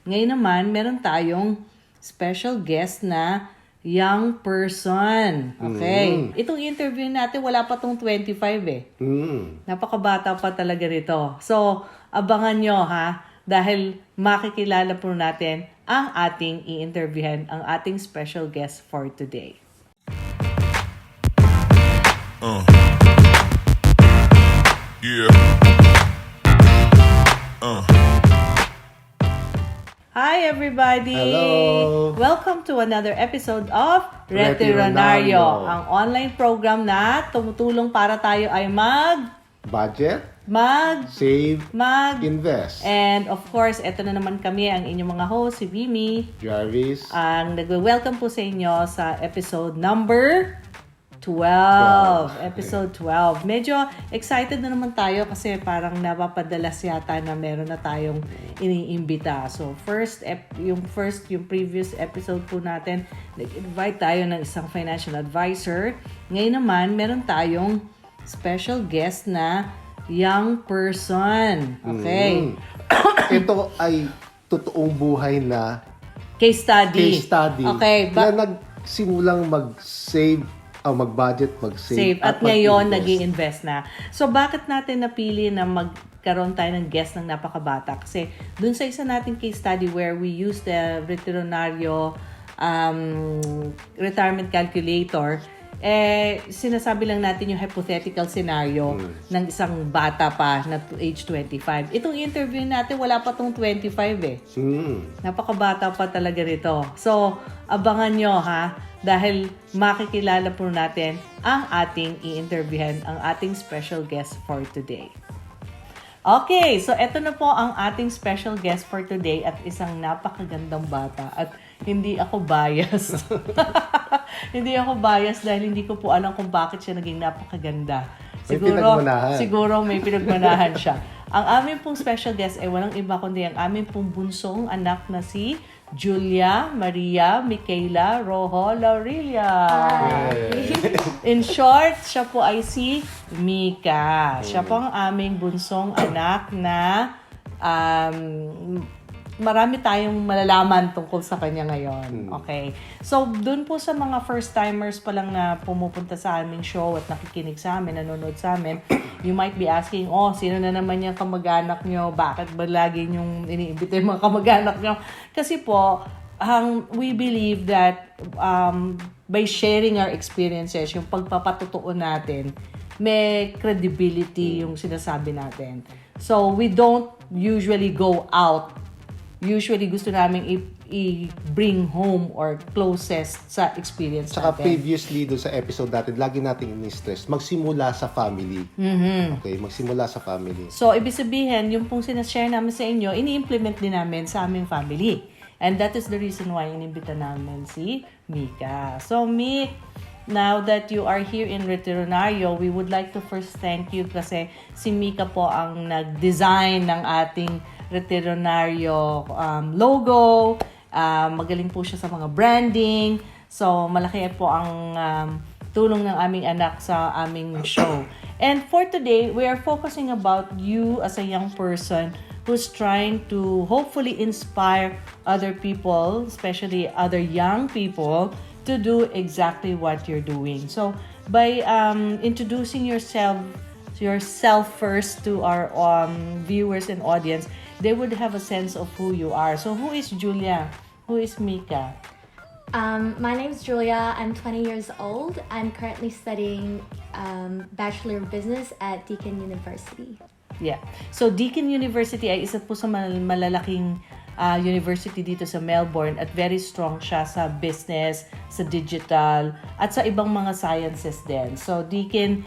Ngayon naman, meron tayong special guest na young person. Okay. Itong interview natin, wala pa tong 25 eh. Napakabata pa talaga rito. So, abangan nyo ha, dahil makikilala po natin ang ating i-interviewhan, ang ating special guest for today. Yeah. Hi everybody! Hello! Welcome to another episode of Retironaryo, ang online program na tumutulong para tayo ay Budget, save, invest. And of course, eto na naman kami, ang inyong mga host, si Vimy. Jarvis. Ang nagwe-welcome po sa inyo sa episode number 12. Episode 12. Medyo excited na naman tayo kasi parang napapadalas yata na meron na tayong iniimbita. So, yung previous episode po natin, nag-invite tayo ng isang financial advisor. Ngayon naman, meron tayong special guest na young person. Okay. Ito ay totoong buhay na Case study. Okay. Na nagsimulang mag-save, mag-budget, mag-save. At ngayon, nag-i-invest na. So, bakit natin napili na magkaroon tayo ng guest ng napakabata? Kasi dun sa isa nating case study where we use the Retironaryo retirement calculator, sinasabi lang natin yung hypothetical scenario ng isang bata pa na age 25. Itong interview natin, wala pa tong 25 eh. Napakabata pa talaga rito. So, abangan nyo ha, dahil makikilala po natin ang ating i-interviewhan, ang ating special guest for today. Okay, so eto na po ang ating special guest for today at isang napakagandang bata at hindi ako biased. Hindi ako biased dahil hindi ko po alam kung bakit siya naging napakaganda. Siguro may pinagmanahan siya. Ang aming pong special guest ay walang iba kundi ang aming pong bunsong anak na si Julia Maria Micaela Rojo Laurilia. In short, siya po ay si Mika. Siya po ang aming bunsong anak na marami tayong malalaman tungkol sa kanya ngayon. Okay. So, dun po sa mga first-timers pa lang na pumupunta sa aming show at nakikinig sa amin, nanonood sa amin, you might be asking, sino na naman yung kamag-anak nyo? Bakit ba lagi nyong iniimbita yung mga kamag-anak nyo? Kasi po, we believe that by sharing our experiences, yung pagpapatotoo natin, may credibility yung sinasabi natin. So, we don't usually go out. Usually, gusto namin i-bring home or closest sa experience Tsaka natin. previously doon sa episode natin, lagi natin ini-stress, magsimula sa family. Okay, magsimula sa family. So, ibig sabihin, yung pong sinashare namin sa inyo, ini-implement din namin sa aming family. And that is the reason why inimbita namin si Mika. So, Mik, now that you are here in Retironaryo, we would like to first thank you kasi si Mika po ang nag-design ng ating Retironaryo logo. Magaling po siya sa mga branding. So, malaki po ang tulong ng aming anak sa aming show. And for today, we are focusing about you as a young person who's trying to hopefully inspire other people, especially other young people, to do exactly what you're doing. So, by introducing yourself first to our viewers and audience, they would have a sense of who you are. So, who is Julia? Who is Mika? My name is Julia. I'm 20 years old. I'm currently studying Bachelor of Business at Deakin University. Yeah. So, Deakin University ay isa po sa malalaking university dito sa Melbourne at very strong siya sa business, sa digital, at sa ibang mga sciences din. So, Deakin,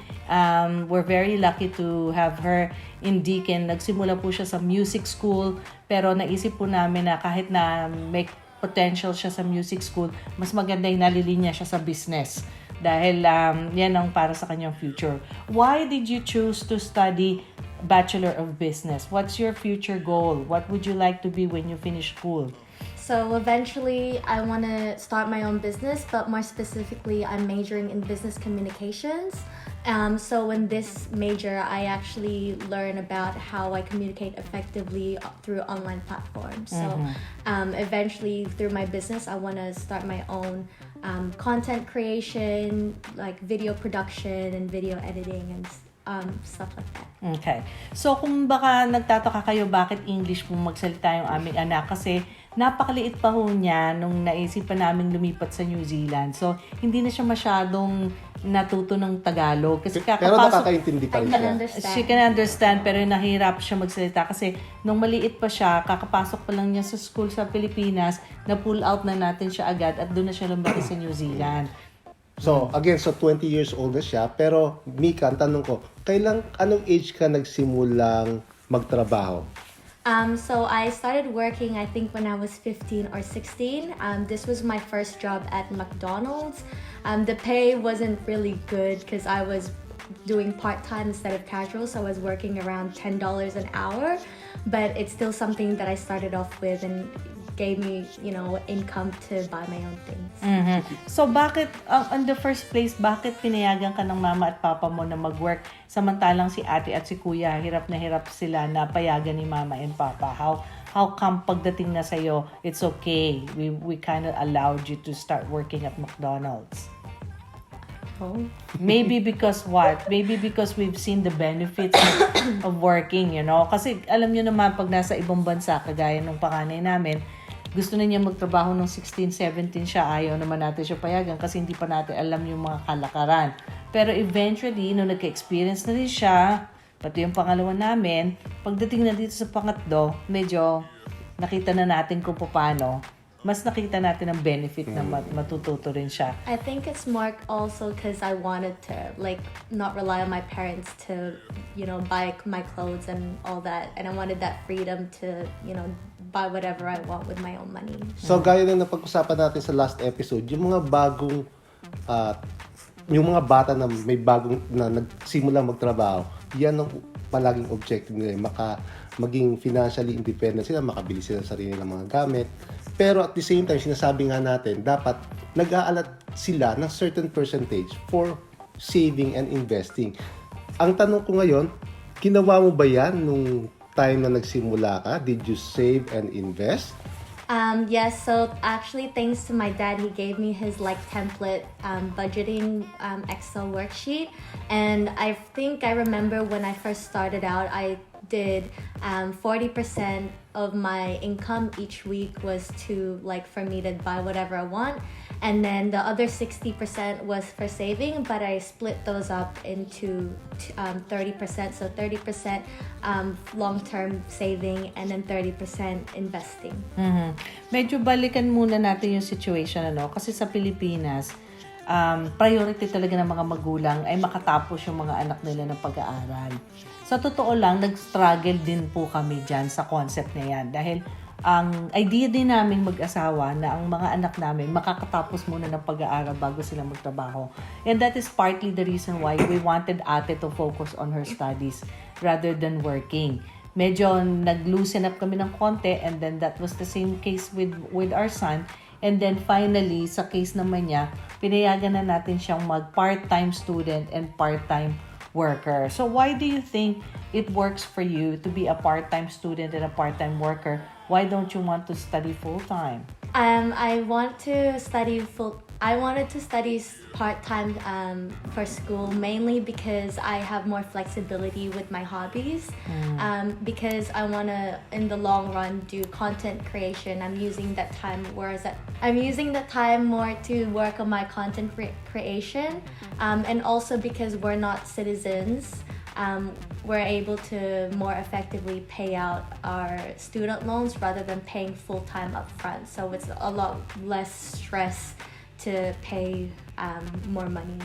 we're very lucky to have her in Deakin. Nagsimula po siya sa music school, pero naisip po namin na kahit na may potential siya sa music school, mas maganda yung nalilinya siya sa business. Dahil yan ang para sa kanyang future. Why did you choose to study Bachelor of Business? What's your future goal? What would you like to be when you finish school? So eventually I want to start my own business, but more specifically I'm majoring in business communications So in this major, I actually learn about how I communicate effectively through online platforms. So eventually through my business, I want to start my own content creation, like video production and video editing and stuff like that. Okay. So, kung baka nagtataka kayo bakit English po magsalita yung aming anak kasi napakaliit pa ho niya nung naisipan namin lumipat sa New Zealand. So, hindi na siya masyadong natuto ng Tagalog. Kasi Pero nakakaintindi pa rin siya. She can understand pero nahihirap siya magsalita kasi nung maliit pa siya, kakapasok pa lang niya sa school sa Pilipinas, na-pull out na natin siya agad at doon na siya lumaki sa New Zealand. So, again, 20 years old na siya. Pero, Mika, ang tanong ko, anong age ka nagsimulang magtrabaho? So I started working, I think, when I was 15 or 16. This was my first job at McDonald's. The pay wasn't really good because I was doing part-time instead of casual, so I was working around $10 an hour. But it's still something that I started off with and gave me, income to buy my own things. So bakit, in the first place, bakit pinayagan ka ng mama at papa mo na mag-work samantalang si ate at si kuya, hirap na hirap sila na payagan ni mama and papa? How come pagdating na sa'yo, it's okay, we kind of allowed you to start working at McDonald's? Oh. Maybe because what? Maybe because we've seen the benefits of working, Kasi alam nyo naman, pag nasa ibang bansa, kagaya ng panganay namin, gusto na niya magtrabaho ng 16, 17 siya. Ayaw naman natin siya payagan kasi hindi pa natin alam yung mga kalakaran. Pero eventually, nung nagka-experience na rin siya, pati yung pangalawa namin, pagdating na dito sa pangatlo, medyo nakita na natin kung paano. Mas nakita natin ang benefit na matututo rin siya. I think it's more also because I wanted to not rely on my parents to buy my clothes and all that, and I wanted that freedom to buy whatever I want with my own money. So gaya na napag-usapan natin sa last episode, yung mga bata na may bagong na nagsimulang magtrabaho, yan ang palaging objective nila, maging financially independent sila, makabili sila ng sarili ng mga gamit. Pero at the same time, sinasabi nga natin, dapat nag-aalat sila ng certain percentage for saving and investing. Ang tanong ko ngayon, ginawa mo ba yan nung time na nagsimula ka? Did you save and invest? Yes, so actually thanks to my dad, he gave me his template budgeting Excel worksheet, and I think I remember when I first started out, I did 40% of my income each week was to for me to buy whatever I want, and then the other 60% was for saving, but I split those up into 30%, so 30% long-term saving and then 30% investing. Medyo balikan muna natin yung situation, kasi sa Pilipinas, priority talaga ng mga magulang ay makatapos yung mga anak nila ng pag-aaral. Sa totoo lang, nag-struggle din po kami dyan sa concept na yan. Dahil ang idea din namin mag-asawa na ang mga anak namin makakatapos muna ng pag-aaral bago sila magtrabaho. And that is partly the reason why we wanted ate to focus on her studies rather than working. Medyo nag-loosen up kami ng konti, and then that was the same case with our son. And then finally, sa case naman niya, pinayagan na natin siyang mag-part-time student and part-time worker. So why do you think it works for you to be a part-time student and a part-time worker? Why don't you want to study full-time? I wanted to study part-time for school, mainly because I have more flexibility with my hobbies. Because I want to, in the long run, do content creation. I'm using that time more to work on my content creation. And also because we're not citizens, we're able to more effectively pay out our student loans rather than paying full-time upfront. So it's a lot less stress to pay more money.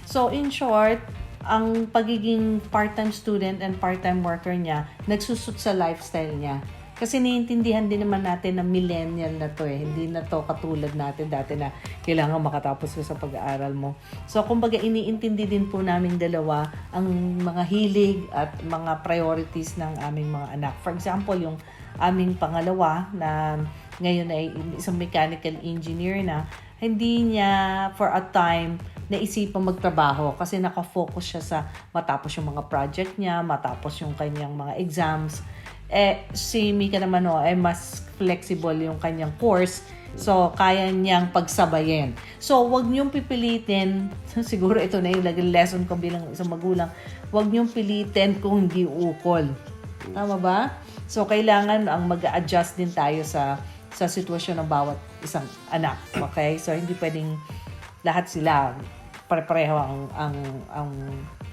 So in short, ang pagiging part-time student and part-time worker niya nagsusut sa lifestyle niya. Kasi naiintindihan din naman natin na millennial na to Hindi na to katulad natin dati na kailangan makatapos ka sa pag-aaral mo. So, kumbaga, iniintindi din po namin dalawa ang mga hilig at mga priorities ng aming mga anak. For example, yung aming pangalawa na ngayon ay isang mechanical engineer na, hindi niya for a time naisipang magtrabaho kasi nakafocus siya sa matapos yung mga project niya, matapos yung kanyang mga exams. Si Mika naman mas flexible yung kanyang course. So, kaya niyang pagsabayin. So, wag niyong pipilitin, siguro ito na yung lesson ko bilang isang magulang, wag niyong pilitin kung hindi ukol. Tama ba? So, kailangan ang mag-adjust din tayo sa sitwasyon ng bawat isang anak. Okay? So, hindi pwedeng lahat sila pare-pareho ang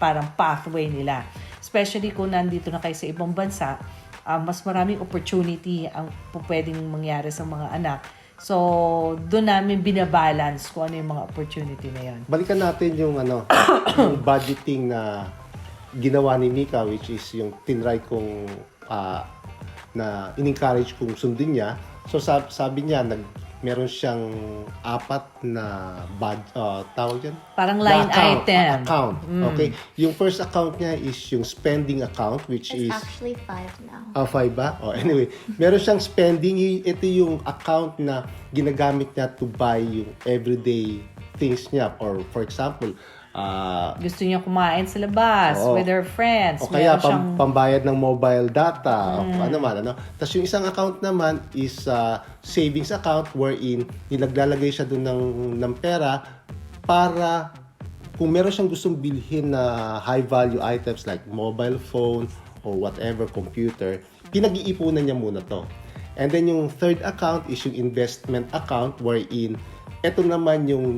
parang pathway nila. Especially kung nandito na kayo sa ibang bansa, mas maraming opportunity ang pwedeng mangyari sa mga anak. So, doon namin binabalance kung ano yung mga opportunity na yun. Balikan natin yung yung budgeting na ginawa ni Mika, which is yung tinry kong na in-encourage kong sundin niya. So sabi niya, meron siyang 4 na tawag dyan? Parang line item. Account. Okay. Yung first account niya is yung spending account, which It's is actually 5 now. 5 ba? Anyway, meron siyang spending. Ito yung account na ginagamit niya to buy yung everyday things niya. Or for example, gusto niya kumain sa labas with her friends. O kaya Meron siyang pambayad ng mobile data. O ano man. Tapos yung isang account naman is savings account wherein naglalagay siya doon ng pera para kung meron siyang gustong bilhin na high value items like mobile phone or whatever, computer, pinag-iipunan niya muna to. And then yung third account is yung investment account wherein ito naman yung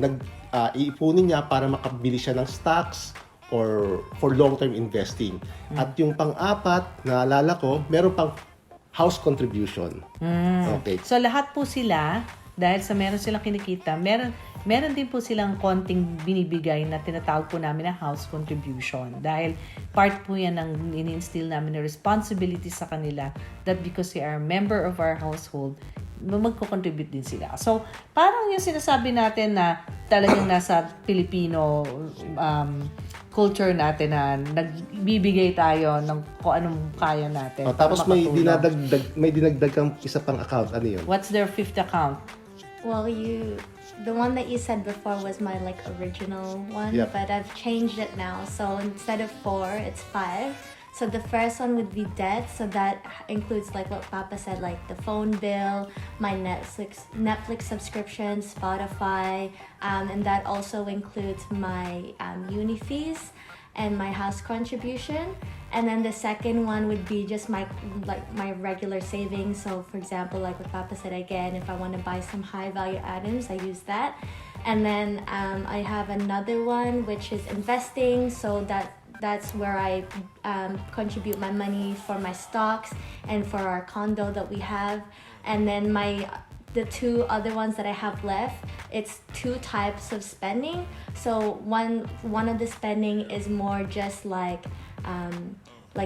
iipunin niya para makabili siya ng stocks or for long-term investing. At yung pang-4, naalala ko, meron pang house contribution. Okay. So, lahat po sila, dahil sa meron silang kinikita, meron din po silang konting binibigay na tinatawag po namin na house contribution. Dahil part po yan ng in-instill namin na responsibility sa kanila that because they are a member of our household, magko-contribute din sila. So, parang yung sinasabi natin na talagang nasa Filipino culture natin na nagbibigay tayo ng kung anong kaya natin. Tapos may dinagdag kang isa pang account. Ano yun? What's their 5th account? Well, the one that you said before was my original one, Yep. but I've changed it now. So instead of 4, it's 5. So the first one would be debt. So that includes what Papa said, the phone bill, my Netflix subscription, Spotify, and that also includes my uni fees and my house contribution. And then the second one would be just my regular savings. So for example, like what Papa said again, if I want to buy some high value items, I use that. And then I have another one which is investing. So that's where I contribute my money for my stocks and for our condo that we have. And then the 2 other ones that I have left, it's 2 types of spending. So one of the spending is more just like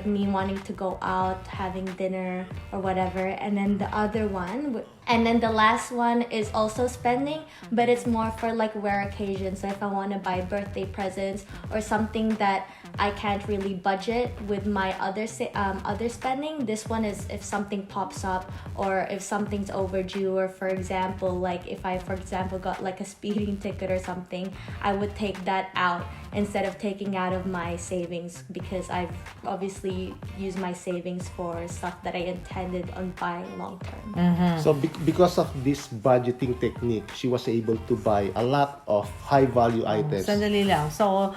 me wanting to go out, having dinner or whatever. And then the other one, and then the last one is also spending, but it's more for rare occasions. So if I want to buy birthday presents or something that I can't really budget with my other spending, this one is if something pops up or if something's overdue, or for example, if I got a speeding ticket or something, I would take that out instead of taking out of my savings, because I've obviously used my savings for stuff that I intended on buying long term. So because of this budgeting technique, she was able to buy a lot of high value items. Sandali lang. So,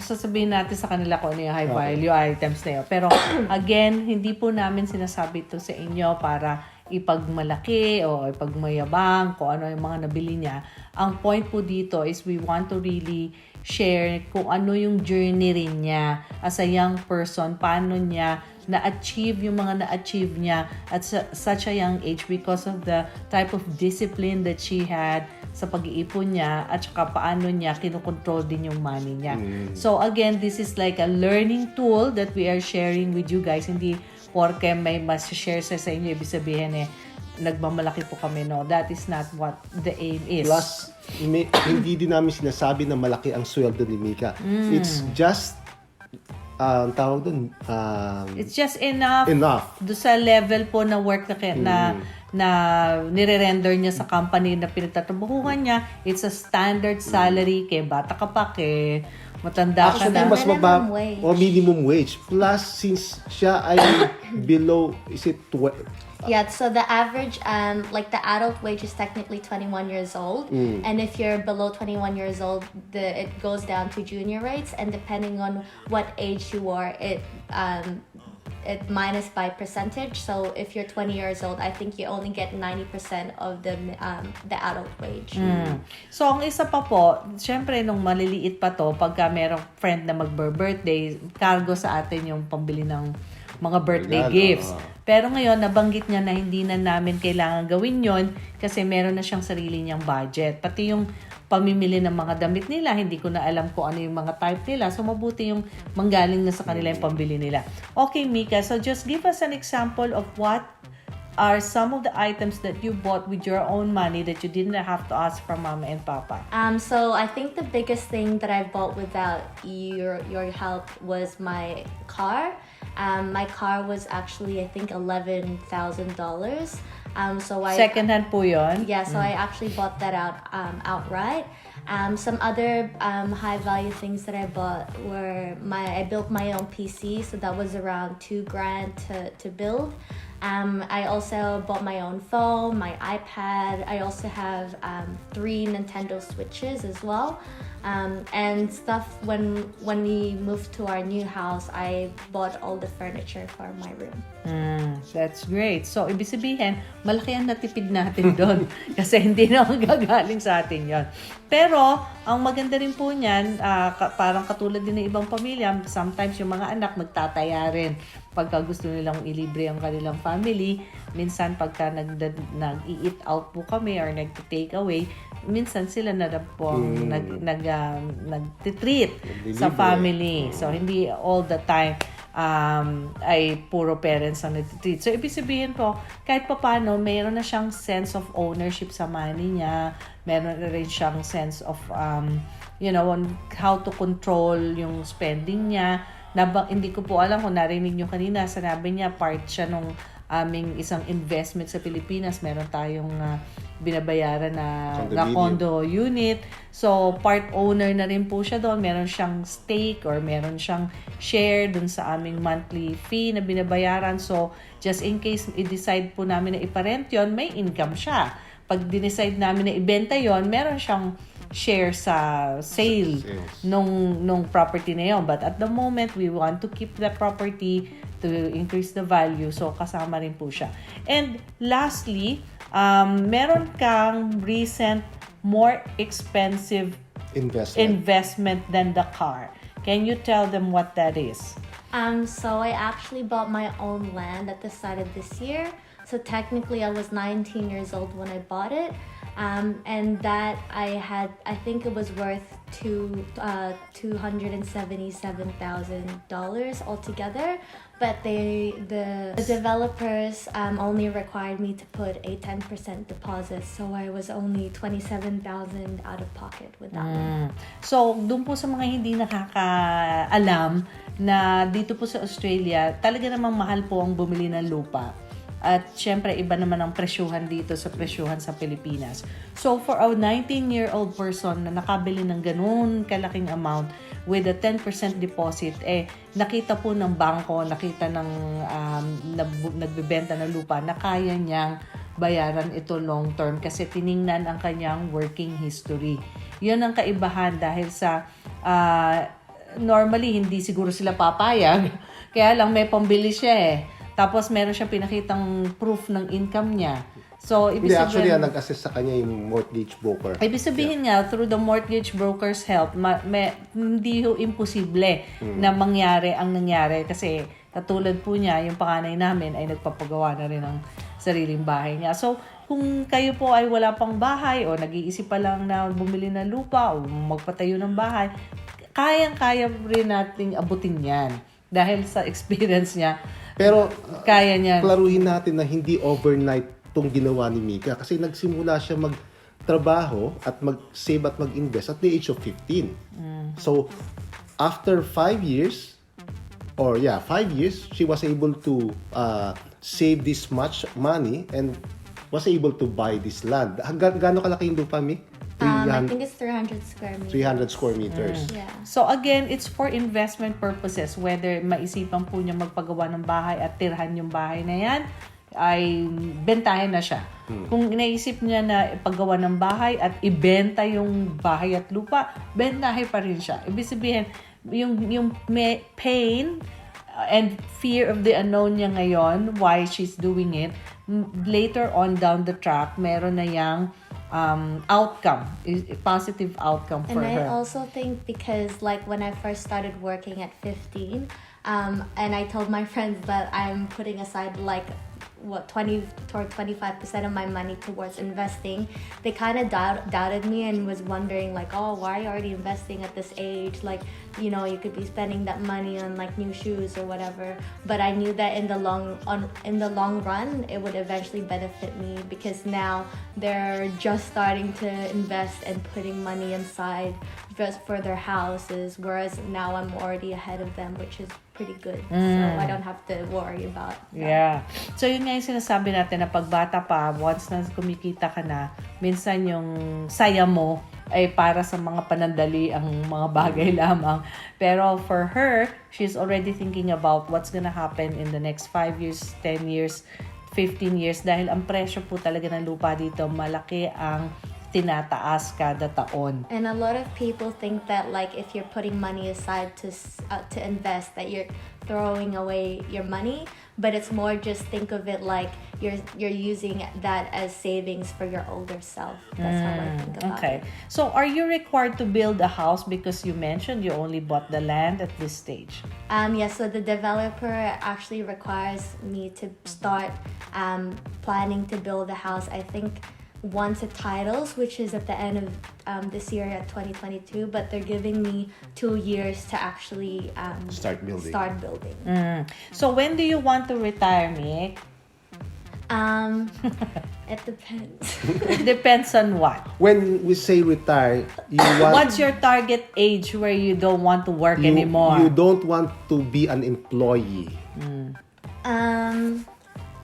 sasabihin natin sa kanila kung ano yung high value items na yun. Pero again, hindi po namin sinasabi ito sa inyo para ipagmalaki o ipagmayabang kung ano yung mga nabili niya. Ang point po dito is we want to really share kung ano yung journey rin niya as a young person, paano niya na-achieve yung mga na-achieve niya at such a young age because of the type of discipline that she had sa pag-iipon niya at saka paano niya kinukontrol din yung money niya. So again, this is like a learning tool that we are sharing with you guys. Hindi porke may mas share sa inyo, ibig sabihin nagmamalaki po kami. No, that is not what the aim is. Plus, hindi din namin sinasabi na malaki ang sweldo ni Mika. It's just tawag doon, it's just enough enough do sa level po na work na na nire-render niya sa company na pinagtatrabahuhan niya. It's a standard salary. Kaya bata ka pa, kaya matanda ka Actually, na. mas Minimum wage. o minimum wage. Plus, since siya ay below, is it Yeah, so the average, like the adult wage is technically 21 years old. And if you're below 21 years old, it goes down to junior rates. And depending on what age you are, it minus by percentage. So if you're 20 years old, I think you only get 90% of the adult wage. So, ang isa pa po, syempre, nung maliliit pa to, pagka merong friend na mag-birthday, cargo sa atin yung pambili ng mga birthday gifts. Pero ngayon, nabanggit niya na hindi na namin kailangan gawin yon kasi meron na siyang sarili niyang budget. Pati yung pamimili ng mga damit nila, hindi ko na alam kung ano yung mga type nila. So, mabuti yung manggaling na sa kanila yung pambili nila. Okay, Mika, so just give us an example of what are some of the items that you bought with your own money that you didn't have to ask from mama and papa. So I think the biggest thing that I bought without your help was my car. My car was actually, I think, $11,000. So I Second-hand po yun? Yeah, so I actually bought that outright. Some other high value things that I bought were I built my own PC, so that was around $2,000 to build. I also bought my own phone, my iPad. I also have 3 Nintendo Switches as well. And stuff when we moved to our new house, I bought all the furniture for my room. That's great. So, ibig sabihin, malaki ang natipid natin doon kasi hindi na gagaling sa atin yon. Pero, ang maganda rin po niyan, parang katulad din ng ibang pamilya, sometimes yung mga anak magtataya rin pagka gusto nilang ilibre ang kanilang family. Minsan, pagka nag-eat out po kami or nag-take away, minsan sila na po nag-treat sa family. So, hindi all the time ay puro parents ang nag-treat. So, ibig sabihin po, kahit pa paano, mayroon na siyang sense of ownership sa money niya. Meron na rin siyang sense of, on how to control yung spending niya. Hindi ko po alam kung narinig nyo kanina, sanabi niya, part siya nung aming isang investment sa Pilipinas. Meron tayong binabayaran na condo unit. So, part owner na rin po siya doon. Meron siyang stake or meron siyang share doon sa aming monthly fee na binabayaran. So, just in case i-decide po namin na iparent yon, may income siya. Pag dinecide namin na ibenta yon, meron siyang share sa sale nung property na yon. But at the moment, we want to keep the property to increase the value. So, kasama rin po siya. And lastly, meron kang recent more expensive investment than the car. Can you tell them what that is? So I actually bought my own land at the start of this year. So technically I was 19 years old when I bought it. And that I think it was worth $277,000 altogether. But the developers only required me to put a 10% deposit, so I was only $27,000 out of pocket with that one. So, doon po sa mga hindi nakakaalam na dito po sa Australia, talaga namang mahal po ang bumili ng lupa. At syempre, iba naman ang presyuhan dito sa presyuhan sa Pilipinas. So, for a 19-year-old person na nakabili ng ganun kalaking amount with a 10% deposit, nakita po ng bangko, nakita ng nagbebenta ng lupa na kaya niyang bayaran ito long term kasi tiningnan ang kanyang working history. Yun ang kaibahan dahil sa normally, hindi siguro sila papayag. Kaya lang may pambili siya Tapos, meron siyang pinakitang proof ng income niya. So, ibig sabihin... Actually, nag-assist sa kanya yung mortgage broker. Ibig sabihin nga, through the mortgage broker's help, hindi imposible na mangyari ang nangyari. Kasi, katulad po niya, yung panganay namin ay nagpapagawa na rin ng sariling bahay niya. So, kung kayo po ay wala pang bahay o nag-iisip pa lang na bumili ng lupa o magpatayo ng bahay, kayang-kaya rin nating abutin yan. Dahil sa experience niya, pero kaya niya. Klaruhin natin na hindi overnight itong ginawa ni Mika kasi nagsimula siya magtrabaho at mag-save at mag-invest at the age of 15. So, after 5 years, 5 years, she was able to save this much money and was able to buy this land. Gaano kalaki yung lupa, Mi? I think it's 300 square meters. 300 square meters. Yeah. So again, it's for investment purposes. Whether maisipan po niya magpagawa ng bahay at tirhan yung bahay na yan, ay bentahin na siya. Kung inaisip niya na ipagawa ng bahay at ibenta yung bahay at lupa, bentahin pa rin siya. Ibig sabihin, yung pain and fear of the unknown niya ngayon, why she's doing it, later on down the track, meron na yang outcome, a positive outcome for And her. I also think because like when I first started working at 15, and I told my friends that I'm putting aside like 20 or 25% of my money towards investing, they kind of doubted me and was wondering like, oh, why are you already investing at this age? Like, you know, you could be spending that money on like new shoes or whatever. But I knew that in the long run, it would eventually benefit me because now they're just starting to invest and putting money inside just for their houses, whereas now I'm already ahead of them, which is pretty good. So I don't have to worry about that. Yeah. So yun nga yung sinasabi natin na pagbata pa, once na kumikita ka na, minsan yung saya mo ay para sa mga panandali ang mga bagay lamang. Pero for her, she's already thinking about what's gonna happen in the next 5 years, 10 years, 15 years dahil ang presyo po talaga ng lupa dito, malaki ang tinataas kada taon. And a lot of people think that like if you're putting money aside to invest, that you're throwing away your money, but it's more just think of it like you're using that as savings for your older self. That's how I think about Okay. it. So are you required to build a house because you mentioned you only bought the land at this stage? So the developer actually requires me to start planning to build a house. I think once it titles, which is at the end of this year at 2022, but they're giving me 2 years to actually Start building. So when do you want to retire, Mick? It depends. It depends on what. When we say retire, you want... What's your target age where you don't want to work anymore? You don't want to be an employee.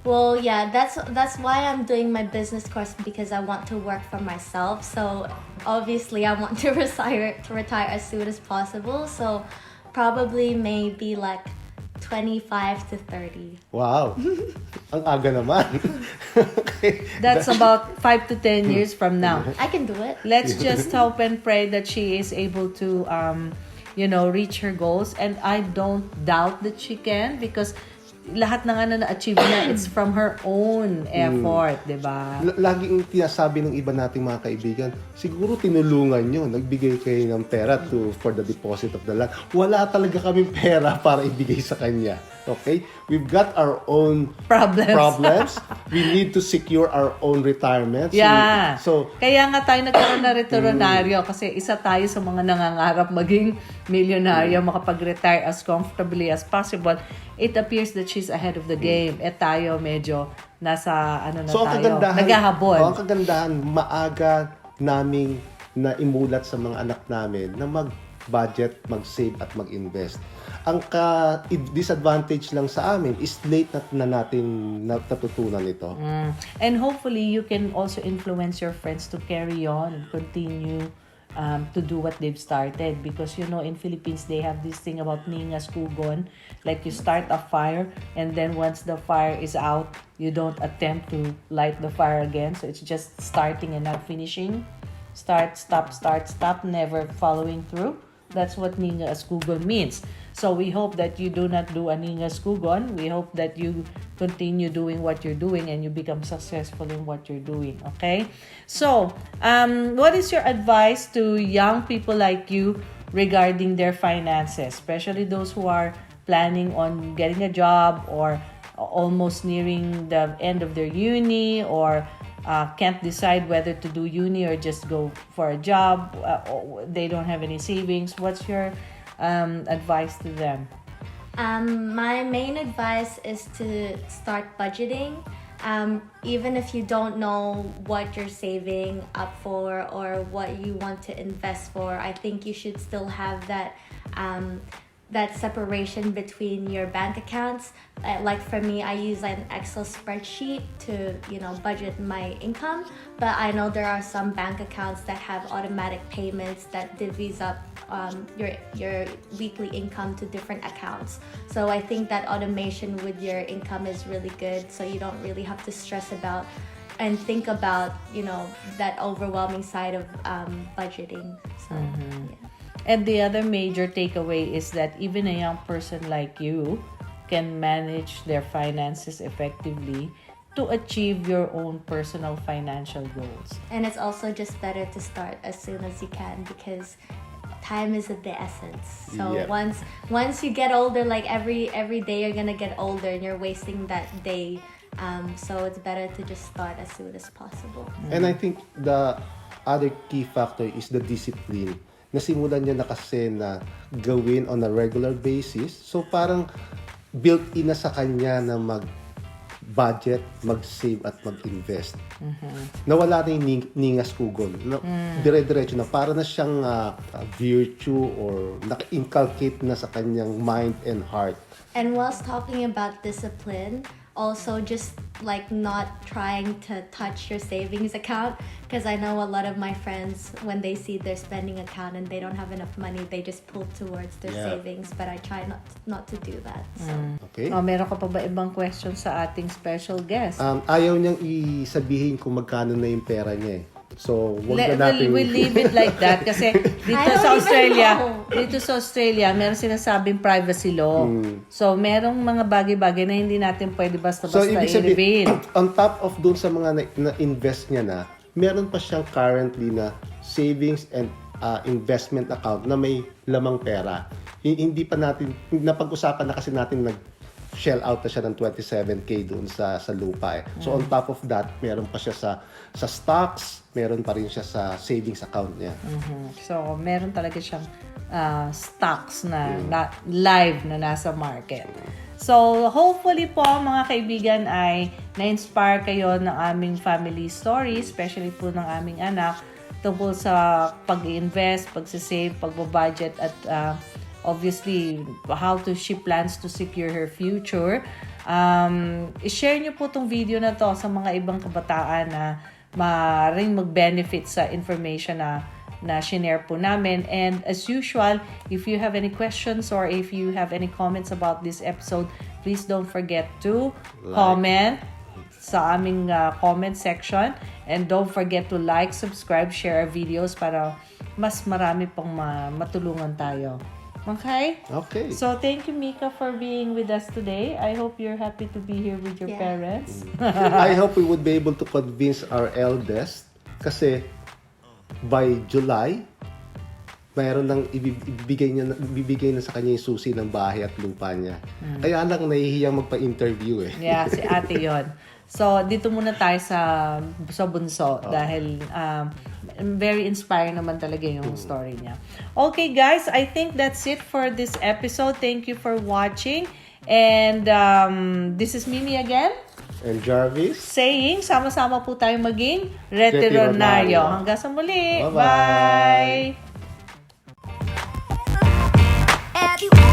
Well, yeah, that's why I'm doing my business course, because I want to work for myself. So obviously I want to retire as soon as possible. So probably maybe like 25 to 30. Wow. Ang aga naman. Okay. That's about 5 to 10 years from now. I can do it. Let's just hope and pray that she is able to, reach her goals. And I don't doubt that she can, because lahat na nga na-achieve niya, it's from her own effort, di ba? Laging tinasabi ng iba nating mga kaibigan, siguro tinulungan nyo, nagbigay kayo ng pera for the deposit of the land. Wala talaga kaming pera para ibigay sa kanya. Okay? We've got our own problems. We need to secure our own retirement. Yeah. So, kaya nga tayo nagkaroon ng Retironaryo kasi isa tayo sa mga nangangarap maging milyonaryo, makapag-retire as comfortably as possible. It appears that she's ahead of the game. Tayo medyo nasa so tayo, naghahabol. Ang kagandahan, maaga naming na imulat sa mga anak namin na mag-budget, mag-save at mag-invest. Ang disadvantage lang sa amin is late na natin natutunan ito. And hopefully you can also influence your friends to carry on, continue to do what they've started, because in Philippines they have this thing about ningas kugon, like you start a fire and then once the fire is out, you don't attempt to light the fire again, so it's just starting and not finishing. Start, stop, never following through. That's what ningas kugon means. So we hope that you do not do a ningas kugon. We hope that you continue doing what you're doing and you become successful in what you're doing. Okay? So, what is your advice to young people like you regarding their finances, especially those who are planning on getting a job or almost nearing the end of their uni, or can't decide whether to do uni or just go for a job, they don't have any savings? What's your advice to them? My main advice is to start budgeting. Even if you don't know what you're saving up for or what you want to invest for, I think you should still have that that separation between your bank accounts. Like for me, I use an Excel spreadsheet to, budget my income. But I know there are some bank accounts that have automatic payments that divvies up your weekly income to different accounts. So I think that automation with your income is really good. So you don't really have to stress about and think about, that overwhelming side of budgeting. So, yeah. And the other major takeaway is that even a young person like you can manage their finances effectively to achieve your own personal financial goals. And it's also just better to start as soon as you can because time is of the essence. So Yep. once you get older, like every day you're gonna get older and you're wasting that day. So it's better to just start as soon as possible. And I think the other key factor is the discipline. Nasimulan niya na kasi na gawin on a regular basis. So parang built-in na sa kanya na mag-budget, mag-save at mag-invest. Nawala na yung ningas kugol. Dire-diretso na. Para na siyang virtue or naka-inculcate na sa kanyang mind and heart. And whilst talking about discipline, also just like not trying to touch your savings account, because I know a lot of my friends, when they see their spending account and they don't have enough money, they just pull towards their savings, but I try not to do that. So. Okay? Meron ka pa ba ibang question sa ating special guest? Ayaw niyang isabihin kung magkano na yung pera niya eh. So, wag na natin... We'll leave it like that kasi dito sa Australia, meron sinasabing privacy law. So, merong mga bagay-bagay na hindi natin pwede basta-basta ibig sabihin, i-reveal. on top of dun sa mga na-invest niya na, meron pa siyang currently na savings and investment account na may lamang pera. Hindi pa natin, napag-usapan na kasi natin shell out na siya ng 27K doon sa Lupa eh. So on top of that, meron pa siya sa stocks, meron pa rin siya sa savings account niya. So, meron talaga siyang stocks na live na nasa market. So, hopefully po mga kaibigan ay na-inspire kayo ng aming family story, especially po ng aming anak tungkol sa pag-invest, pag-save, pag-budget at obviously how she plans to secure her future. I-share nyo po tong video na to sa mga ibang kabataan na maaaring mag-benefit sa information na shinare po namin. And as usual, if you have any questions or if you have any comments about this episode, please don't forget to comment sa aming comment section. And don't forget to like, subscribe, share our videos para mas marami pong matulungan tayo. Okay? Okay. So, thank you, Mika, for being with us today. I hope you're happy to be here with your parents. I hope we would be able to convince our eldest kasi by July, mayroon nang ibibigay na sa kanya yung susi ng bahay at lupa niya. Kaya lang nahihiyang magpa-interview eh. Yeah, si ate yon. So, dito muna tayo sa bunso dahil very inspiring naman talaga yung story niya. Okay, guys, I think that's it for this episode. Thank you for watching. And this is Mimi again. And Jarvis? Saying, sama-sama po tayo maging Retironaryo. Hanggang sa muli. Bye-bye. Bye!